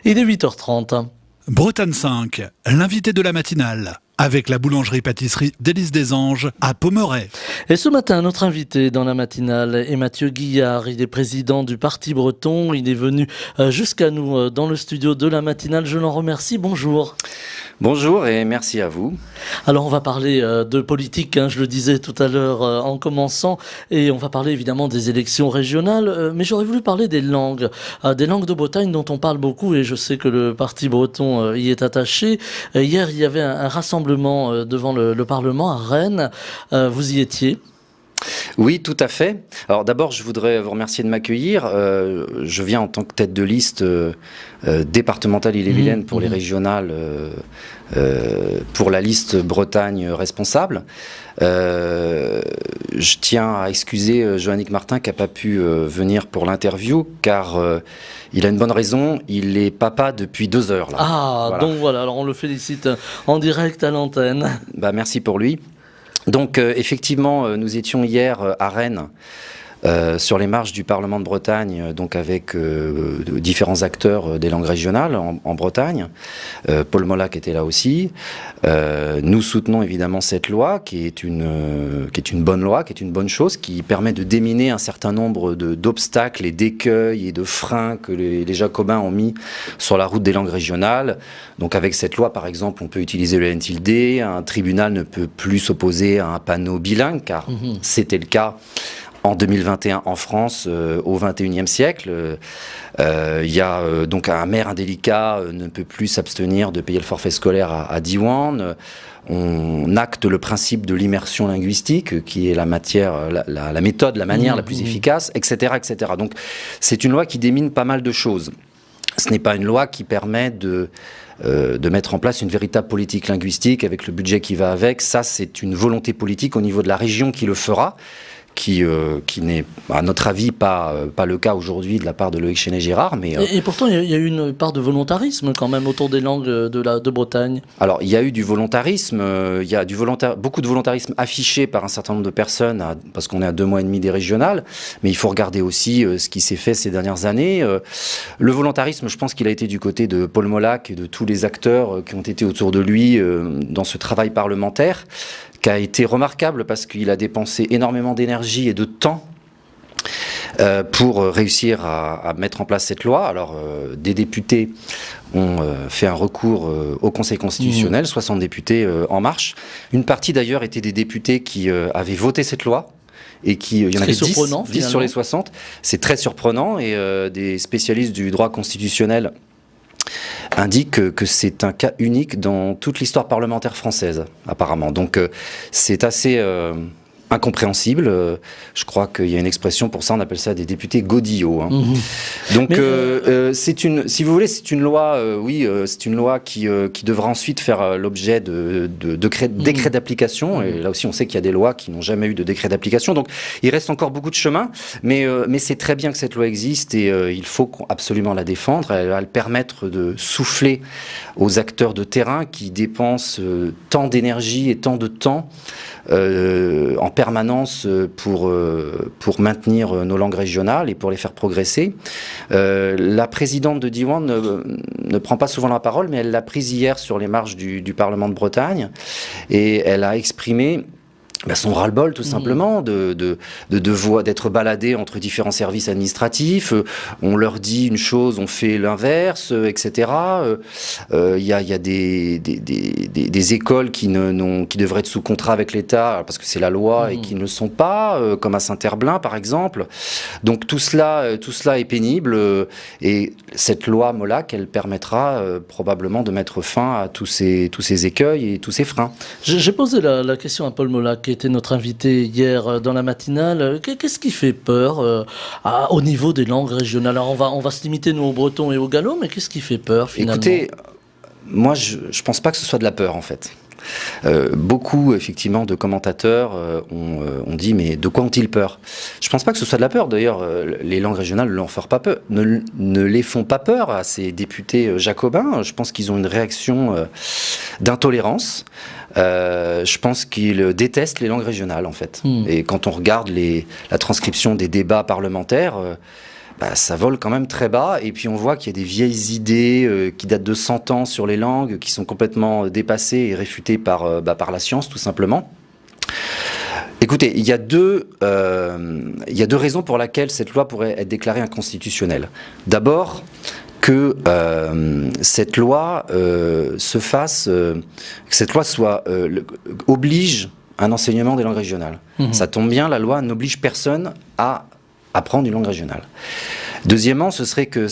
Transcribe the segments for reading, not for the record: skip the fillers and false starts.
Il est 8h30. Bretagne 5, l'invité de la matinale, avec la boulangerie-pâtisserie d'Élise des Anges à Pommerais. Et ce matin, notre invité dans la matinale est Mathieu Guillard. Il est président du Parti breton. Il est venu jusqu'à nous dans le studio de la matinale. Je l'en remercie. Bonjour. Bonjour et merci à vous. Alors on va parler de politique, je le disais tout à l'heure en commençant, et on va parler évidemment des élections régionales, mais j'aurais voulu parler des langues de Bretagne dont on parle beaucoup, et je sais que le Parti breton y est attaché. Hier, il y avait un rassemblement devant le Parlement à Rennes. Vous y étiez ? Oui, tout à fait. Alors d'abord, je voudrais vous remercier de m'accueillir. Je viens en tant que tête de liste départementale Ille-et-Vilaine pour les régionales, pour la liste Bretagne responsable. Je tiens à excuser Joannick Martin qui n'a pas pu venir pour l'interview, car il a une bonne raison, il est papa depuis 2 heures. Là. Ah, voilà. Donc voilà, alors on le félicite en direct à l'antenne. Merci pour lui. Donc effectivement, nous étions hier à Rennes, sur les marches du Parlement de Bretagne, donc avec différents acteurs des langues régionales en Bretagne. Paul Molac était là aussi. Nous soutenons évidemment cette loi qui est une bonne loi, qui est une bonne chose, qui permet de déminer un certain nombre d'obstacles et d'écueils et de freins que les Jacobins ont mis sur la route des langues régionales. Donc avec cette loi, par exemple, on peut utiliser le n-tilde, un tribunal ne peut plus s'opposer à un panneau bilingue, car c'était le cas en 2021 en France, au XXIe siècle. Il y a donc un maire indélicat ne peut plus s'abstenir de payer le forfait scolaire à Diwan. On acte le principe de l'immersion linguistique, qui est la méthode, la manière la plus efficace, etc., etc. Donc c'est une loi qui démine pas mal de choses. Ce n'est pas une loi qui permet de mettre en place une véritable politique linguistique avec le budget qui va avec. Ça, c'est une volonté politique au niveau de la région qui le fera, qui n'est, à notre avis, pas le cas aujourd'hui de la part de Loïc Chenet-Girard. Mais, et pourtant, il y a eu une part de volontarisme quand même autour des langues de Bretagne. Alors, il y a eu du volontarisme, il y a beaucoup de volontarisme affiché par un certain nombre de personnes, parce qu'on est à 2 mois et demi des régionales, mais il faut regarder aussi ce qui s'est fait ces dernières années. Le volontarisme, je pense qu'il a été du côté de Paul Molac et de tous les acteurs qui ont été autour de lui dans ce travail parlementaire, qui a été remarquable parce qu'il a dépensé énormément d'énergie et de temps pour réussir à mettre en place cette loi. Alors, des députés ont fait un recours au Conseil constitutionnel, 60 députés en marche. Une partie d'ailleurs était des députés qui avaient voté cette loi. Et il y en avait 10 sur les 60. C'est très surprenant, et des spécialistes du droit constitutionnel indique que c'est un cas unique dans toute l'histoire parlementaire française, apparemment. Donc c'est assez incompréhensible. Je crois qu'il y a une expression pour ça, on appelle ça des députés godillots. Donc si vous voulez, c'est une loi, c'est une loi qui devra ensuite faire l'objet de décrets d'application. Et là aussi, on sait qu'il y a des lois qui n'ont jamais eu de décret d'application. Donc il reste encore beaucoup de chemin, mais c'est très bien que cette loi existe, et il faut absolument la défendre. Elle va permettre de souffler aux acteurs de terrain qui dépensent tant d'énergie et tant de temps en permanence pour maintenir nos langues régionales et pour les faire progresser. La présidente de Diwan ne prend pas souvent la parole, mais elle l'a prise hier sur les marches du Parlement de Bretagne, et elle a exprimé son ras-le-bol, tout simplement, d'être baladé entre différents services administratifs. On leur dit une chose, on fait l'inverse, etc. Il y a des écoles qui devraient être sous contrat avec l'État parce que c'est la loi, et qui ne le sont pas, comme à Saint-Herblain par exemple. Donc tout cela est pénible, et cette loi Molac, elle permettra probablement de mettre fin à tous ces écueils et tous ces freins. J'ai posé la question à Paul Molac, qui était notre invité hier dans la matinale. Qu'est-ce qui fait peur au niveau des langues régionales? Alors on va se limiter, nous, au breton et au gallo, mais qu'est-ce qui fait peur finalement? Écoutez, moi je pense pas que ce soit de la peur en fait. Beaucoup effectivement de commentateurs ont dit, mais de quoi ont-ils peur? Je pense pas que ce soit de la peur. D'ailleurs, les langues régionales ne les font pas peur à ces députés jacobins. Je pense qu'ils ont une réaction d'intolérance. Je pense qu'ils détestent les langues régionales en fait. Et quand on regarde la transcription des débats parlementaires, ça vole quand même très bas. Et puis on voit qu'il y a des vieilles idées qui datent de 100 ans sur les langues, qui sont complètement dépassées et réfutées par la science, tout simplement. Écoutez, il y a deux raisons pour lesquelles cette loi pourrait être déclarée inconstitutionnelle. D'abord, que cette loi oblige un enseignement des langues régionales. Ça tombe bien, la loi n'oblige personne à apprendre une langue régionale. Deuxièmement, ce serait que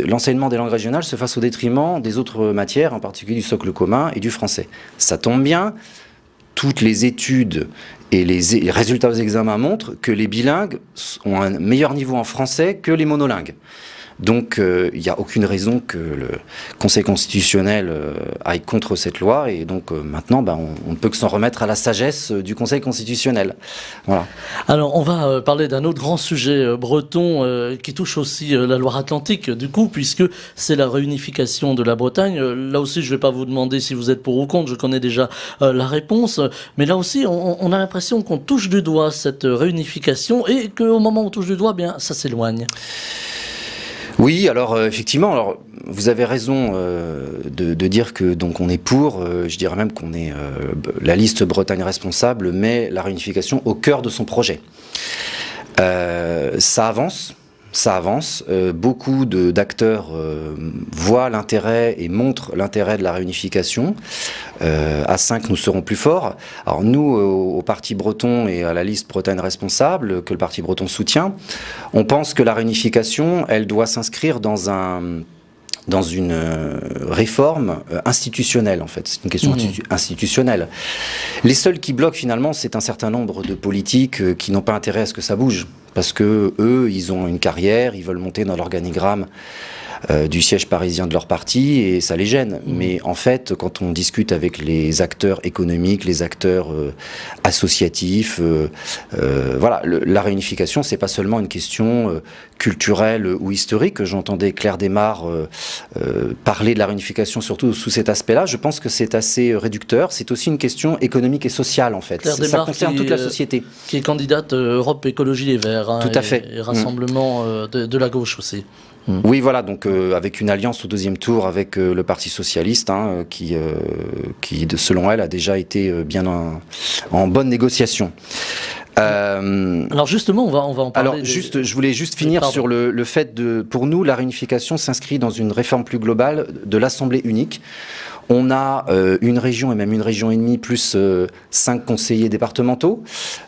l'enseignement des langues régionales se fasse au détriment des autres matières, en particulier du socle commun et du français. Ça tombe bien, toutes les études et les résultats aux examens montrent que les bilingues ont un meilleur niveau en français que les monolingues. Donc, il n'y a aucune raison que le Conseil constitutionnel aille contre cette loi. Et donc, maintenant, on ne peut que s'en remettre à la sagesse du Conseil constitutionnel. Voilà. Alors, on va parler d'un autre grand sujet breton qui touche aussi la Loire-Atlantique, du coup, puisque c'est la réunification de la Bretagne. Là aussi, je ne vais pas vous demander si vous êtes pour ou contre, je connais déjà la réponse. Mais là aussi, on a l'impression qu'on touche du doigt cette réunification et qu'au moment où on touche du doigt, bien, ça s'éloigne. Oui, alors effectivement, vous avez raison de dire que donc on est pour. Je dirais même qu'on est la liste Bretagne responsable met la réunification au cœur de son projet. Ça avance. Beaucoup d'acteurs voient l'intérêt et montrent l'intérêt de la réunification. À 5, nous serons plus forts. Alors nous, au Parti breton et à la liste Bretagne responsable, que le Parti breton soutient, on pense que la réunification, elle doit s'inscrire dans une réforme institutionnelle, en fait. C'est une question institutionnelle. Les seuls qui bloquent, finalement, c'est un certain nombre de politiques qui n'ont pas intérêt à ce que ça bouge. Parce que eux, ils ont une carrière, ils veulent monter dans l'organigramme du siège parisien de leur parti et ça les gêne. Mais en fait, quand on discute avec les acteurs économiques, les acteurs associatifs, la réunification, c'est pas seulement une question culturelle ou historique. J'entendais Claire Desmarres parler de la réunification surtout sous cet aspect-là. Je pense que c'est assez réducteur. C'est aussi une question économique et sociale, en fait. Claire Ça Desmarres concerne toute la société. Qui est candidate Europe Écologie Les Verts. Tout à fait. Et Rassemblement de la gauche aussi. Oui, voilà, donc avec une alliance au deuxième tour avec le Parti socialiste, qui, selon elle, a déjà été bien en bonne négociation. Alors justement, on va en parler. Alors je voulais juste finir sur le fait pour nous, la réunification s'inscrit dans une réforme plus globale de l'Assemblée unique. On a une région et même une région et demie plus 5 conseillers départementaux.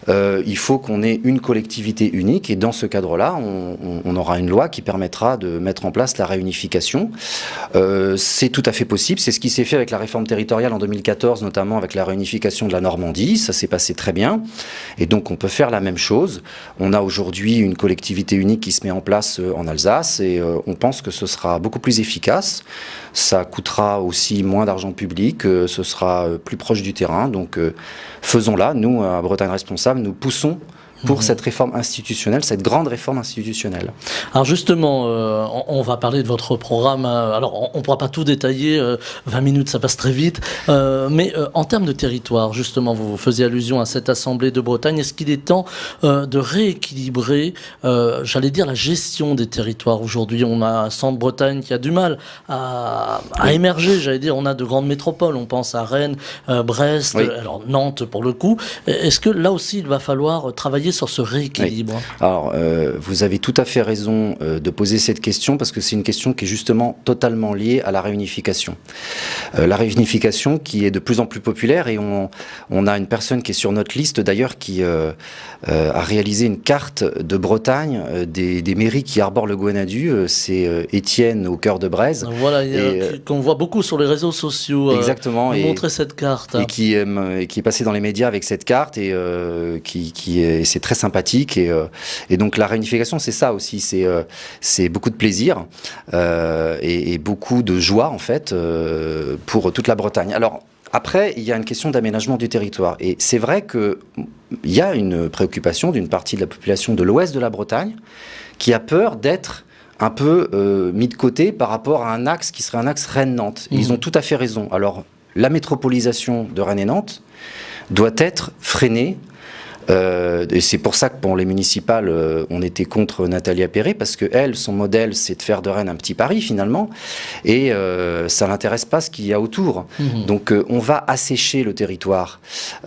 Il faut qu'on ait une collectivité unique et dans ce cadre-là, on aura une loi qui permettra de mettre en place la réunification. C'est tout à fait possible. C'est ce qui s'est fait avec la réforme territoriale en 2014, notamment avec la réunification de la Normandie. Ça s'est passé très bien. Et donc on peut faire la même chose. On a aujourd'hui une collectivité unique qui se met en place en Alsace et on pense que ce sera beaucoup plus efficace. Ça coûtera aussi moins d'argent public, ce sera plus proche du terrain. Donc faisons-la. Nous, à Bretagne Responsable, nous poussons pour cette réforme institutionnelle, cette grande réforme institutionnelle. Alors justement, on va parler de votre programme. Alors on ne pourra pas tout détailler, 20 minutes ça passe très vite, mais en termes de territoire, justement, vous faisiez allusion à cette Assemblée de Bretagne. Est-ce qu'il est temps de rééquilibrer, j'allais dire, la gestion des territoires? Aujourd'hui, on a un Centre-Bretagne qui a du mal à émerger, j'allais dire. On a de grandes métropoles, on pense à Rennes, Brest, alors Nantes pour le coup. Est-ce que là aussi, il va falloir travailler sur ce rééquilibre? Oui. Alors, vous avez tout à fait raison de poser cette question parce que c'est une question qui est justement totalement liée à la réunification. La réunification qui est de plus en plus populaire et on a une personne qui est sur notre liste d'ailleurs qui a réalisé une carte de Bretagne des mairies qui arborent le Gouanadu. C'est Étienne au cœur de Braise. Voilà, qu'on voit beaucoup sur les réseaux sociaux. Exactement. Et montrer cette carte. Et qui est passé dans les médias avec cette carte et c'est très sympathique et donc la réunification c'est ça aussi, c'est beaucoup de plaisir et beaucoup de joie en fait pour toute la Bretagne. Alors après il y a une question d'aménagement du territoire et c'est vrai que il y a une préoccupation d'une partie de la population de l'ouest de la Bretagne qui a peur d'être un peu mis de côté par rapport à un axe qui serait un axe Rennes-Nantes. Ils ont tout à fait raison. Alors la métropolisation de Rennes et Nantes doit être freinée Et c'est pour ça que pour les municipales, on était contre Nathalie Appéré, parce que elle, son modèle, c'est de faire de Rennes un petit Paris finalement, et ça l'intéresse pas ce qu'il y a autour. Donc on va assécher le territoire.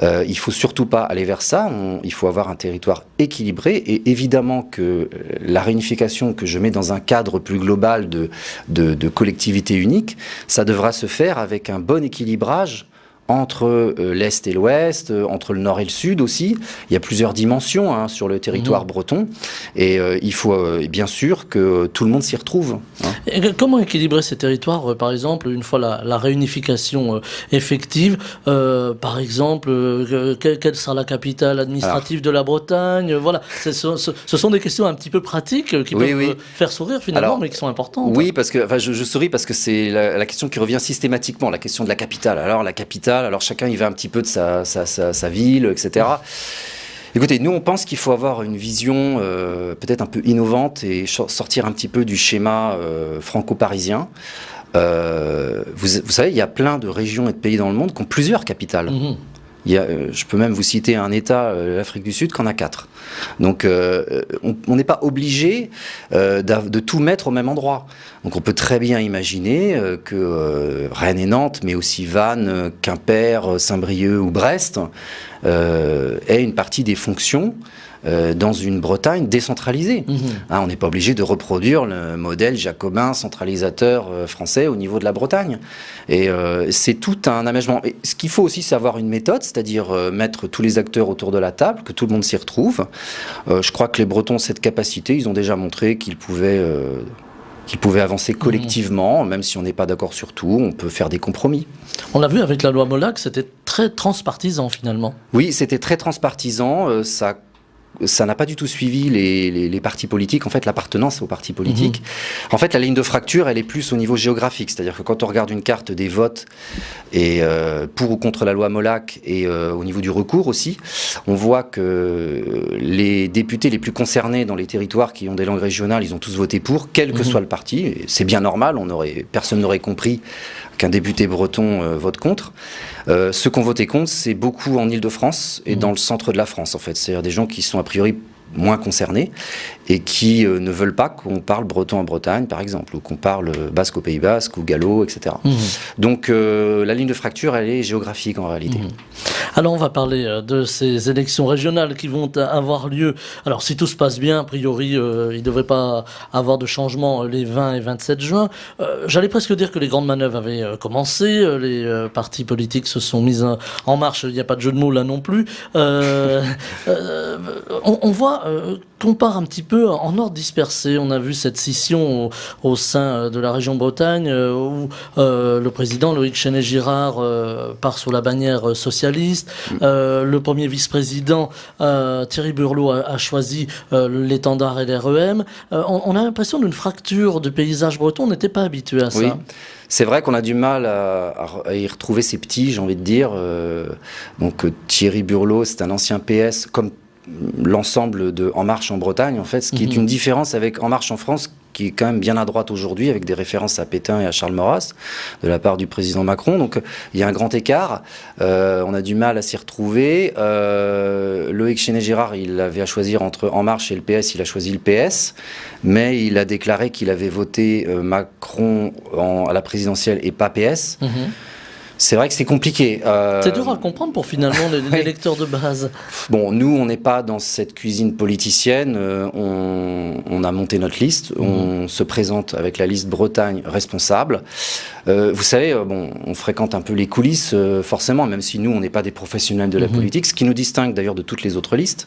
Il faut surtout pas aller vers ça. Il faut avoir un territoire équilibré, et évidemment que la réunification que je mets dans un cadre plus global de collectivité unique, ça devra se faire avec un bon équilibrage entre l'Est et l'Ouest, entre le Nord et le Sud aussi. Il y a plusieurs dimensions sur le territoire breton, et il faut bien sûr que tout le monde s'y retrouve. Et comment équilibrer ces territoires, par exemple, une fois la réunification effective, par exemple, quelle sera la capitale administrative de la Bretagne? Voilà, ce sont des questions un petit peu pratiques qui peuvent faire sourire finalement, mais qui sont importantes. Oui, parce que je souris parce que c'est la question qui revient systématiquement, la question de la capitale. Alors la capitale, alors chacun y va un petit peu de sa ville, etc. Écoutez, nous on pense qu'il faut avoir une vision peut-être un peu innovante et sortir un petit peu du schéma franco-parisien. Vous savez, il y a plein de régions et de pays dans le monde qui ont plusieurs capitales. Je peux même vous citer un État, l'Afrique du Sud, qui en a 4. Donc on n'est pas obligé de tout mettre au même endroit. Donc on peut très bien imaginer que Rennes et Nantes, mais aussi Vannes, Quimper, Saint-Brieuc ou Brest, aient une partie des fonctions dans une Bretagne décentralisée. On n'est pas obligé de reproduire le modèle jacobin centralisateur français au niveau de la Bretagne. Et c'est tout un aménagement. Et ce qu'il faut aussi, c'est avoir une méthode, c'est-à-dire mettre tous les acteurs autour de la table, que tout le monde s'y retrouve. Je crois que les Bretons ont cette capacité. Ils ont déjà montré qu'ils pouvaient avancer collectivement, même si on n'est pas d'accord sur tout, on peut faire des compromis. On l'a vu avec la loi Molac, c'était très transpartisan finalement. Oui, c'était très transpartisan, ça n'a pas du tout suivi les partis politiques, en fait l'appartenance aux partis politiques. En fait la ligne de fracture elle est plus au niveau géographique, c'est-à-dire que quand on regarde une carte des votes et pour ou contre la loi Molac et au niveau du recours aussi, on voit que les députés les plus concernés dans les territoires qui ont des langues régionales, ils ont tous voté pour, quel que soit le parti, et c'est bien normal, personne n'aurait compris qu'un député breton vote contre. Ceux qui ont voté contre, c'est beaucoup en Île-de-France et dans le centre de la France, en fait. C'est-à-dire des gens qui sont a priori moins concernés et qui ne veulent pas qu'on parle breton en Bretagne, par exemple, ou qu'on parle basque au Pays Basque ou gallo, etc. Donc la ligne de fracture, elle est géographique en réalité. Alors on va parler de ces élections régionales qui vont avoir lieu. Alors si tout se passe bien, a priori, il ne devrait pas avoir de changement les 20 et 27 juin. J'allais presque dire que les grandes manœuvres avaient commencé, les partis politiques se sont mis en marche, il n'y a pas de jeu de mots là non plus. On voit qu'on part un petit peu en ordre dispersé. On a vu cette scission au sein de la région Bretagne où le président Loïc Chenet-Girard part sous la bannière socialiste. Le premier vice-président Thierry Burlot a choisi l'étendard LREM. On a l'impression d'une fracture du paysage breton. On n'était pas habitué à ça. Oui. C'est vrai qu'on a du mal à y retrouver ses petits, j'ai envie de dire. Donc Thierry Burlot, c'est un ancien PS, comme l'ensemble de En Marche en Bretagne, en fait, ce qui est une différence avec En Marche en France, qui est quand même bien à droite aujourd'hui, avec des références à Pétain et à Charles Maurras, de la part du président Macron. Donc, il y a un grand écart. On a du mal à s'y retrouver. Loïc Chenet-Girard, il avait à choisir entre En Marche et le PS. Il a choisi le PS. Mais il a déclaré qu'il avait voté Macron à la présidentielle et pas PS. C'est vrai que c'est compliqué. C'est dur à comprendre pour finalement les lecteurs de base. Bon, nous, on n'est pas dans cette cuisine politicienne. On a monté notre liste. On se présente avec la liste Bretagne responsable. Vous savez, on fréquente un peu les coulisses, forcément, même si nous, on n'est pas des professionnels de la politique, ce qui nous distingue d'ailleurs de toutes les autres listes.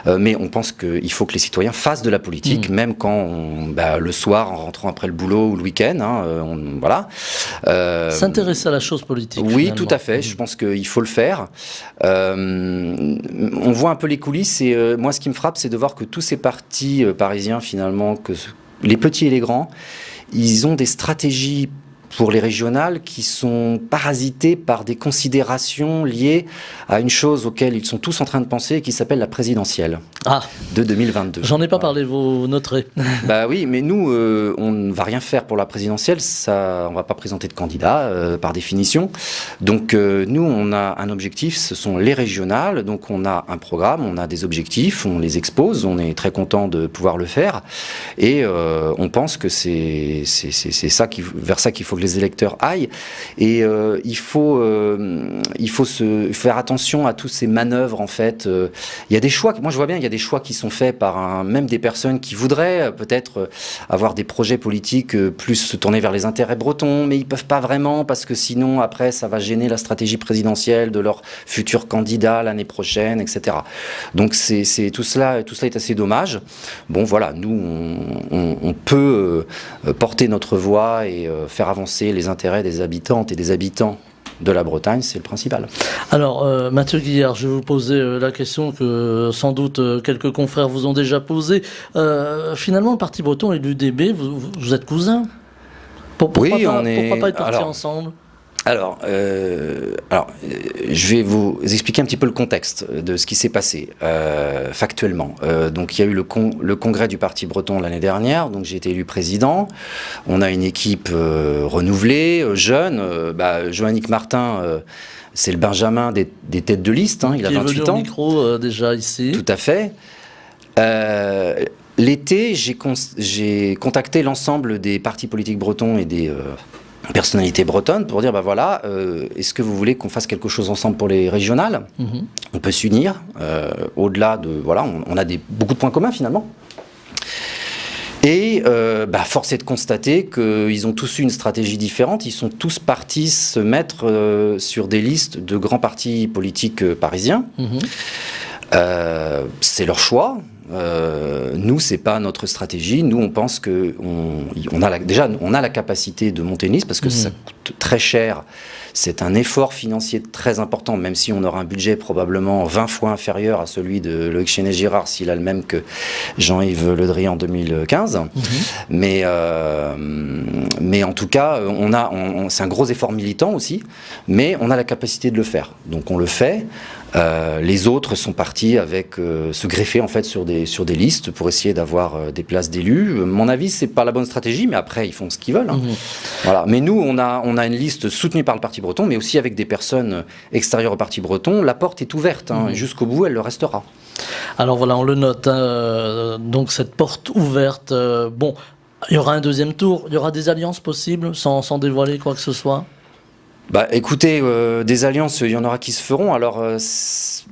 Mais on pense qu'il faut que les citoyens fassent de la politique, même quand le soir, en rentrant après le boulot ou le week-end, voilà. S'intéresser à la chose politique. Oui, finalement. Tout à fait. Je pense qu'il faut le faire. On voit un peu les coulisses et moi, ce qui me frappe, c'est de voir que tous ces partis parisiens, finalement, que les petits et les grands, ils ont des stratégies pour les régionales qui sont parasités par des considérations liées à une chose auquel ils sont tous en train de penser, qui s'appelle la présidentielle de 2022. J'en ai pas parlé, vous noterez. Bah oui, mais nous, on ne va rien faire pour la présidentielle, ça, on va pas présenter de candidat par définition. Donc nous, on a un objectif, ce sont les régionales, donc on a un programme, on a des objectifs, on les expose, on est très content de pouvoir le faire, et on pense que c'est ça vers ça qu'il faut que les électeurs aillent, et il faut faire attention à toutes ces manœuvres en fait. Il y a des choix, moi je vois bien, il y a des choix qui sont faits par même des personnes qui voudraient peut-être avoir des projets politiques plus se tourner vers les intérêts bretons, mais ils peuvent pas vraiment parce que sinon après ça va gêner la stratégie présidentielle de leur futur candidat l'année prochaine, etc. Donc tout cela est assez dommage. Bon voilà, nous on peut porter notre voix et faire avancer les intérêts des habitantes et des habitants de la Bretagne, c'est le principal. Alors, Mathieu Guillard, je vais vous poser la question que sans doute quelques confrères vous ont déjà posée. Finalement, le Parti breton et l'UDB, vous êtes cousins ? Pourquoi pas être partis ensemble ? Alors, je vais vous expliquer un petit peu le contexte de ce qui s'est passé factuellement. Donc, il y a eu le congrès du Parti breton l'année dernière. Donc, j'ai été élu président. On a une équipe renouvelée, jeune. Joannick Martin, c'est le Benjamin des têtes de liste. Il a 28 ans. Qui est venu au micro déjà ici. Tout à fait. L'été, j'ai contacté l'ensemble des partis politiques bretons et des personnalités bretonnes pour dire est-ce que vous voulez qu'on fasse quelque chose ensemble pour les régionales ? On peut s'unir au-delà de on a beaucoup de points communs finalement. Et force est de constater qu'ils ont tous eu une stratégie différente. Ils sont tous partis se mettre sur des listes de grands partis politiques parisiens. C'est leur choix. Nous, c'est pas notre stratégie. Nous, on pense que on a la capacité de monter une liste parce que ça coûte très cher. C'est un effort financier très important, même si on aura un budget probablement 20 fois inférieur à celui de Loïc Chenet-Girard, s'il a le même que Jean-Yves Le Drian en 2015. Mais en tout cas, c'est un gros effort militant aussi, mais on a la capacité de le faire. Donc on le fait. Les autres sont partis avec se greffer en fait sur des listes pour essayer d'avoir des places d'élus. Mon avis, c'est pas la bonne stratégie, mais après ils font ce qu'ils veulent. Voilà. Mais nous, on a une liste soutenue par le Parti breton, mais aussi avec des personnes extérieures au Parti breton. La porte est ouverte, jusqu'au bout, elle le restera. Alors voilà, on le note. Donc cette porte ouverte. Il y aura un deuxième tour. Il y aura des alliances possibles sans dévoiler quoi que ce soit. Écoutez, des alliances, il y en aura qui se feront. Alors, ce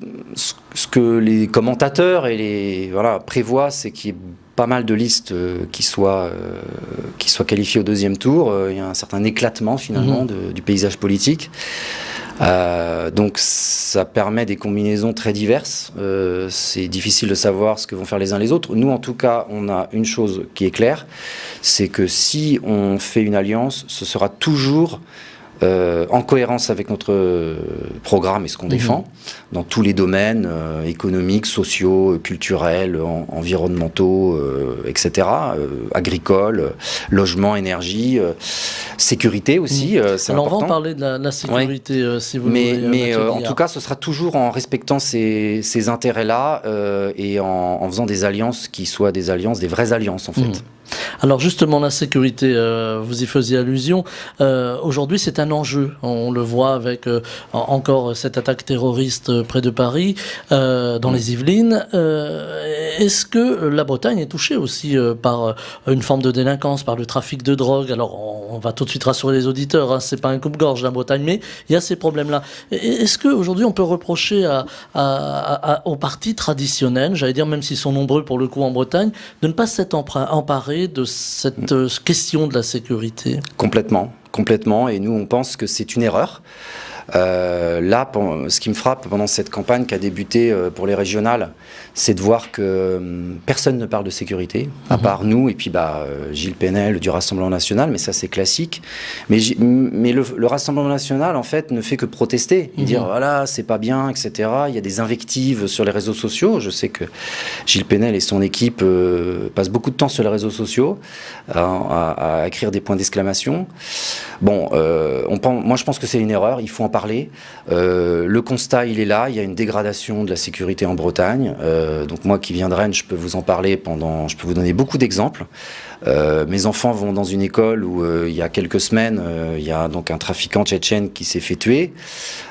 que les commentateurs prévoient, c'est qu'il y ait pas mal de listes qui soient qualifiées au deuxième tour. Il y a un certain éclatement, finalement, du paysage politique. Donc, ça permet des combinaisons très diverses. C'est difficile de savoir ce que vont faire les uns les autres. Nous, en tout cas, on a une chose qui est claire, c'est que si on fait une alliance, ce sera toujours en cohérence avec notre programme et ce qu'on défend, dans tous les domaines économiques, sociaux, culturels, environnementaux, etc., agricoles, logement, énergie, sécurité aussi, c'est important. On va en parler de la sécurité, si vous voulez. Mais en tout cas, ce sera toujours en respectant ces intérêts-là et en faisant des alliances qui soient des vraies alliances, en fait. Alors justement, la sécurité, vous y faisiez allusion. Aujourd'hui, c'est un enjeu. On le voit avec encore cette attaque terroriste près de Paris, dans les Yvelines. Est-ce que la Bretagne est touchée aussi par une forme de délinquance, par le trafic de drogue ? Alors, on va tout de suite rassurer les auditeurs, c'est pas un coupe-gorge la Bretagne, mais il y a ces problèmes-là. Est-ce qu'aujourd'hui, on peut reprocher aux partis traditionnels, j'allais dire même s'ils sont nombreux pour le coup en Bretagne, de ne pas s'être emparés de cette question de la sécurité ? Complètement, et nous on pense que c'est une erreur. Là, ce qui me frappe pendant cette campagne qui a débuté pour les régionales, c'est de voir que personne ne parle de sécurité, à part nous, et puis Gilles Pénel du Rassemblement National, mais ça c'est classique. Mais le Rassemblement National, en fait, ne fait que protester, et dire voilà, c'est pas bien, etc. Il y a des invectives sur les réseaux sociaux. Je sais que Gilles Pénel et son équipe passent beaucoup de temps sur les réseaux sociaux à écrire des points d'exclamation. Bon, moi je pense que c'est une erreur, il faut en parler. Le constat, il est là, il y a une dégradation de la sécurité en Bretagne. Donc moi qui viens de Rennes, je peux vous en parler je peux vous donner beaucoup d'exemples. Mes enfants vont dans une école où il y a quelques semaines, il y a donc un trafiquant tchétchène qui s'est fait tuer,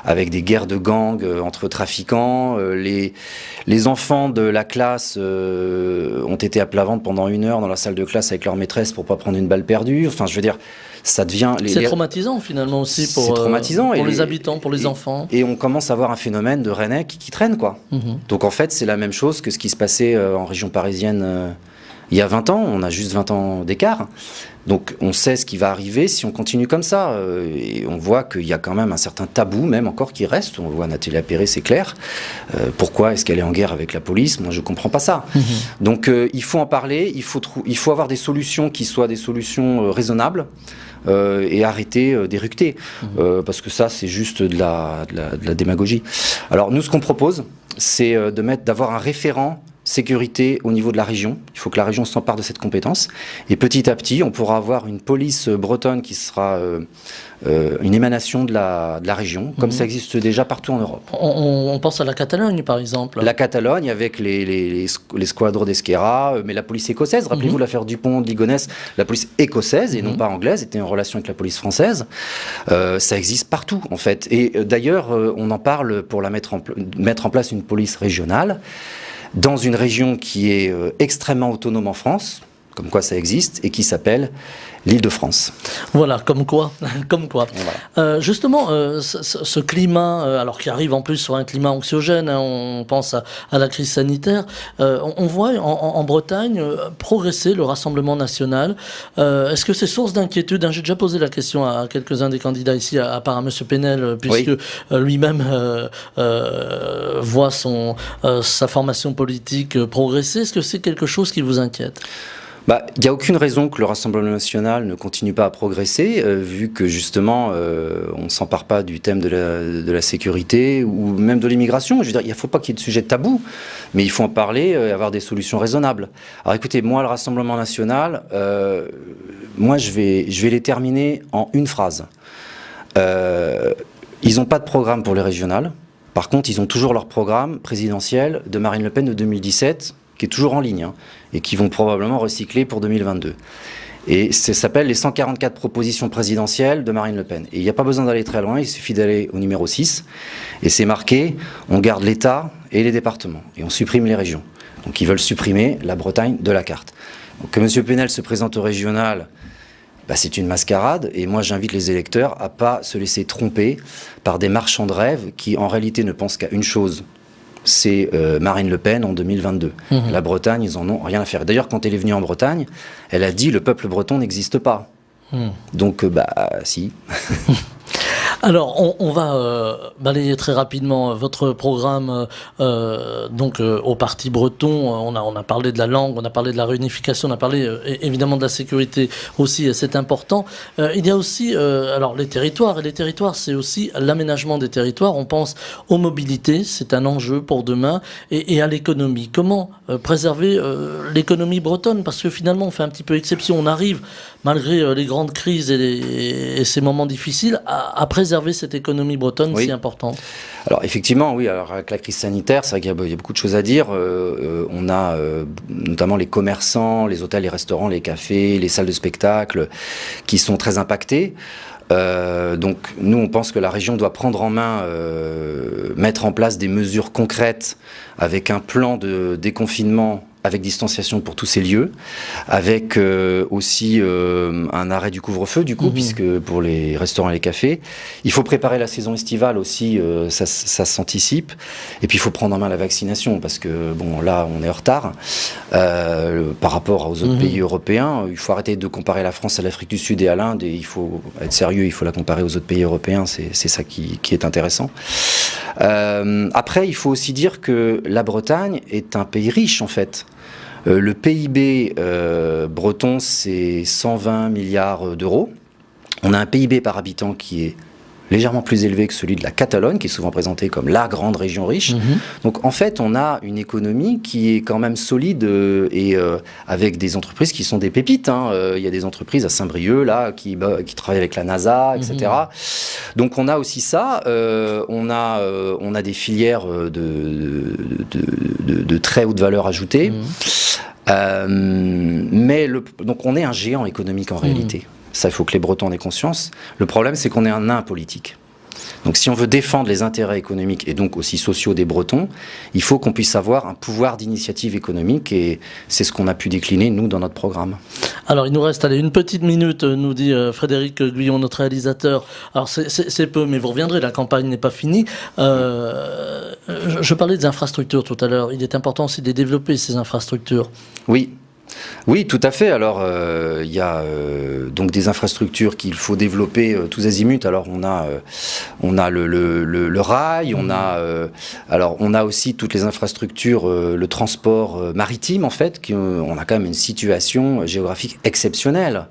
avec des guerres de gangs entre trafiquants. Les enfants de la classe ont été à plat ventre pendant 1 heure dans la salle de classe avec leur maîtresse pour pas prendre une balle perdue. Enfin, je veux dire, ça devient... C'est traumatisant finalement aussi pour les habitants, pour les enfants. Et on commence à avoir un phénomène de Rennais qui traîne, quoi. Donc en fait, c'est la même chose que ce qui se passait en région parisienne il y a 20 ans. On a juste 20 ans d'écart. Donc on sait ce qui va arriver si on continue comme ça. Et on voit qu'il y a quand même un certain tabou, même encore, qui reste. On voit Nathalie Appéré, c'est clair. Pourquoi est-ce qu'elle est en guerre avec la police? Moi, je ne comprends pas ça. Donc il faut en parler. Il faut avoir des solutions qui soient des solutions raisonnables. Et arrêter d'éructer. Parce que ça, c'est juste de la démagogie. Alors nous, ce qu'on propose, c'est d'avoir un référent sécurité au niveau de la région. Il faut que la région s'empare de cette compétence. Et petit à petit, on pourra avoir une police bretonne qui sera une émanation de la région, comme ça existe déjà partout en Europe. On pense à la Catalogne, par exemple. La Catalogne, avec les squadros d'Esquerra, mais la police écossaise. Rappelez-vous l'affaire Dupont de Ligonnès, la police écossaise, et non pas anglaise, était en relation avec la police française. Ça existe partout, en fait. Et d'ailleurs, on en parle pour mettre en place une police régionale, dans une région qui est extrêmement autonome en France, comme quoi ça existe, et qui s'appelle l'Île-de-France. Voilà, comme quoi. Voilà. Justement, ce climat, alors qui arrive en plus sur un climat anxiogène, hein, on pense à la crise sanitaire, on voit en Bretagne progresser le Rassemblement national. Est-ce que c'est source d'inquiétude? J'ai déjà posé la question à quelques-uns des candidats ici, à part à M. Penel, puisque lui-même voit sa formation politique progresser. Est-ce que c'est quelque chose qui vous inquiète? Il n'y a aucune raison que le Rassemblement national ne continue pas à progresser, vu que justement on ne s'empare pas du thème de la sécurité ou même de l'immigration. Je veux dire, il ne faut pas qu'il y ait de sujet tabou, mais il faut en parler et avoir des solutions raisonnables. Alors écoutez, moi, le Rassemblement national, je vais les terminer en une phrase. Ils n'ont pas de programme pour les régionales. Par contre, ils ont toujours leur programme présidentiel de Marine Le Pen de 2017, qui est toujours en ligne, hein, et qui vont probablement recycler pour 2022. Et ça s'appelle les 144 propositions présidentielles de Marine Le Pen. Et il n'y a pas besoin d'aller très loin, il suffit d'aller au numéro 6, et c'est marqué, on garde l'État et les départements, et on supprime les régions. Donc ils veulent supprimer la Bretagne de la carte. Donc que M. Penel se présente au régional, c'est une mascarade, et moi j'invite les électeurs à ne pas se laisser tromper par des marchands de rêve qui en réalité ne pensent qu'à une chose, c'est Marine Le Pen en 2022. La Bretagne, ils en ont rien à faire. D'ailleurs, quand elle est venue en Bretagne, elle a dit le peuple breton n'existe pas. Donc, si. Alors, on va balayer très rapidement votre programme au Parti breton. On a parlé de la langue, on a parlé de la réunification, on a parlé évidemment de la sécurité aussi, c'est important. Il y a aussi les territoires, et les territoires, c'est aussi l'aménagement des territoires. On pense aux mobilités, c'est un enjeu pour demain, et à l'économie. Comment préserver l'économie bretonne? Parce que finalement, on fait un petit peu exception. On arrive, malgré les grandes crises et ces moments difficiles, à préserver cette économie bretonne si importante. Alors effectivement, oui. Alors avec la crise sanitaire, c'est vrai qu'il y a beaucoup de choses à dire. On a notamment les commerçants, les hôtels, les restaurants, les cafés, les salles de spectacle qui sont très impactés. Donc nous, on pense que la région doit prendre en main, mettre en place des mesures concrètes avec un plan de déconfinement avec distanciation pour tous ces lieux, avec aussi un arrêt du couvre-feu, du coup, puisque pour les restaurants et les cafés. Il faut préparer la saison estivale aussi, ça s'anticipe. Et puis il faut prendre en main la vaccination, parce que, là, on est en retard par rapport aux autres pays européens. Il faut arrêter de comparer la France à l'Afrique du Sud et à l'Inde, et il faut être sérieux, il faut la comparer aux autres pays européens, c'est ça qui est intéressant. Après, il faut aussi dire que la Bretagne est un pays riche, en fait. Le PIB breton, c'est 120 milliards d'euros. On a un PIB par habitant qui est légèrement plus élevé que celui de la Catalogne, qui est souvent présenté comme la grande région riche. Donc en fait, on a une économie qui est quand même solide et avec des entreprises qui sont des pépites. Il y a des entreprises à Saint-Brieuc là qui travaillent avec la NASA, etc. Donc on a aussi ça. On a des filières de très haute valeur ajoutée. Donc on est un géant économique en réalité. Ça, il faut que les Bretons en aient conscience. Le problème, c'est qu'on est un nain politique. Donc si on veut défendre les intérêts économiques et donc aussi sociaux des Bretons, il faut qu'on puisse avoir un pouvoir d'initiative économique et c'est ce qu'on a pu décliner, nous, dans notre programme. Alors, il nous reste une petite minute, nous dit Frédéric Guyon, notre réalisateur. Alors, c'est peu, mais vous reviendrez, la campagne n'est pas finie. Je parlais des infrastructures tout à l'heure. Il est important aussi de développer ces infrastructures. Oui, tout à fait. Alors, il y a donc des infrastructures qu'il faut développer tous azimuts. Alors, on a le rail, on a aussi toutes les infrastructures, le transport maritime, en fait, on a quand même une situation géographique exceptionnelle.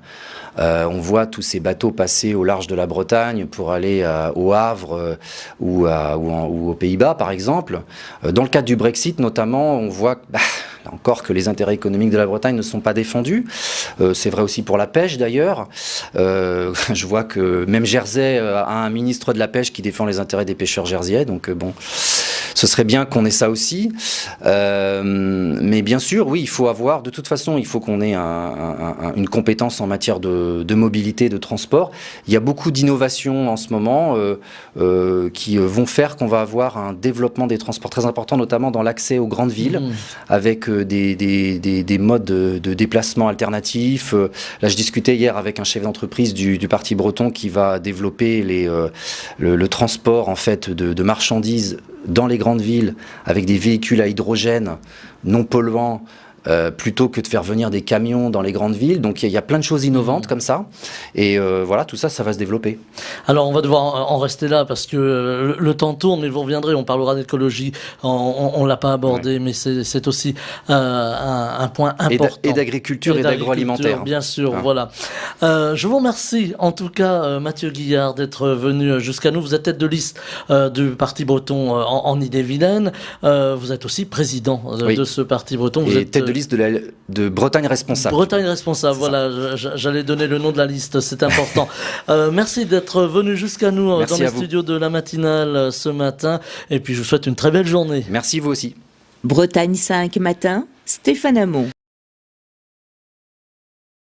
On voit tous ces bateaux passer au large de la Bretagne pour aller au Havre ou aux Pays-Bas, par exemple. Dans le cadre du Brexit, notamment, on voit là encore que les intérêts économiques de la Bretagne ne sont pas défendus. C'est vrai aussi pour la pêche, d'ailleurs. Je vois que même Jersey a un ministre de la pêche qui défend les intérêts des pêcheurs jerseyais. Donc bon, ce serait bien qu'on ait ça aussi. Mais bien sûr, oui, il faut avoir, de toute façon, il faut qu'on ait une compétence en matière de mobilité, de transport. Il y a beaucoup d'innovations en ce moment qui vont faire qu'on va avoir un développement des transports très important, notamment dans l'accès aux grandes villes, avec des modes de déplacement alternatifs. Là, je discutais hier avec un chef d'entreprise du Parti breton qui va développer le transport en fait de marchandises dans les grandes villes avec des véhicules à hydrogène non polluants plutôt que de faire venir des camions dans les grandes villes. Donc il y a plein de choses innovantes comme ça. Et voilà, tout ça, ça va se développer. Alors on va devoir en rester là parce que le temps tourne, mais vous reviendrez, on parlera d'écologie. On l'a pas abordé, mais c'est aussi un point important. Et d'agriculture et d'agroalimentaire. Bien sûr, voilà. Je vous remercie, en tout cas, Mathieu Guillard, d'être venu jusqu'à nous. Vous êtes tête de liste du Parti breton en Ille-et-Vilaine. Vous êtes aussi président de ce Parti breton. Vous êtes tête de liste de Bretagne responsable. Bretagne responsable, voilà, j'allais donner le nom de la liste, c'est important. Merci d'être venu jusqu'à nous dans les studios de la matinale ce matin, et puis je vous souhaite une très belle journée. Merci vous aussi. Bretagne 5 matin, Stéphane Hamon.